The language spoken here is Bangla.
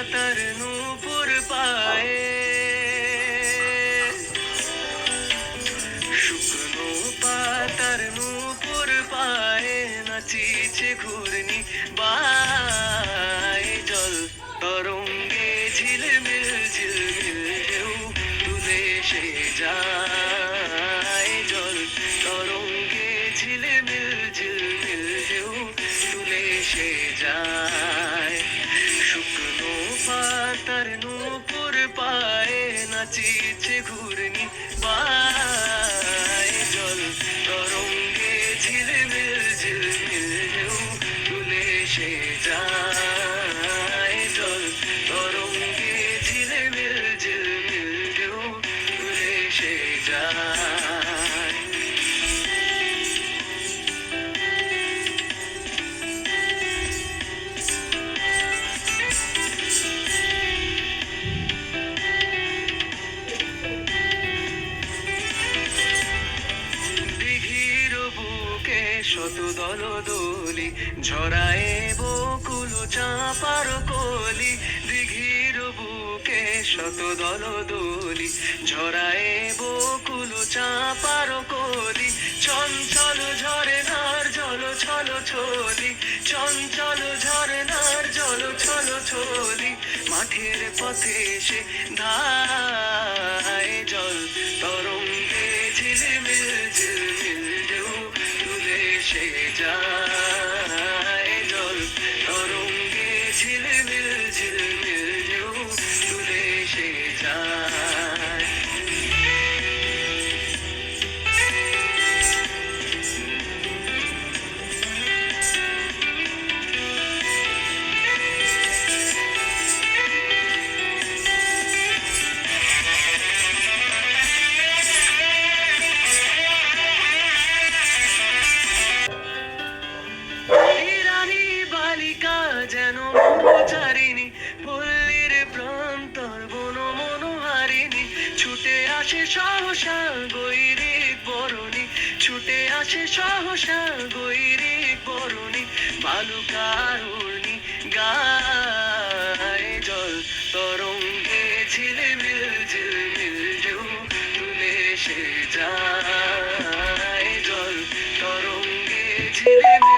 পাতার নূপুর পায়ে, শুকনো পাতার নূপুর পায়ে নাচিছে ঘূর্ণি বায়। জল তরঙ্গে ঝিলমিল ঝিলমিল ঢেউ তুলে সে যায়। জল তরঙ্গে ঝিলমিল ঝিলমিল ঢেউ তুলে সে যায়। শুকনো পাতার নূপুর পায়ে নাচিছে ঘূর্ণি বায়। জল তরঙ্গে ঝিলমিল ঝিলমিল ঢেউ তুলে সে যায়। জল তরঙ্গে ঝিলমিল ঝিলমিল ঢেউ তুলে সে যায়। শত দল দোলি ঝরায় বকুল চাঁপার কলি। দিঘির বুকে শত দল দোলি ঝরায় বকুল চাঁপার কলি। চঞ্চল ঝরনার জল ছল ছলি, চঞ্চল ঝরনার জল ছল ছলি। মাঠের পথে সে ধায়। জল তরঙ্গে ঝিলমিল ঝিলমিল ঢেউ তুলে সে যায়। জল তরঙ্গে ঝিলমিল ঝিলমিল ঢেউ তুলে সে যায়। যেন মনোচারিণী পল্লীর প্রান্তর বন মনোহারিণী। ছুটে আসে সহসা গৈরিক বরণী, ছুটে আসে সহসা গৈরিক বরণী। বালুকার উর্ণি গায়ে। জল তরঙ্গে ঝিলমিল ঝিলমিল ঢেউ তুলে সে যায়। জল তরঙ্গে ঝিলমিল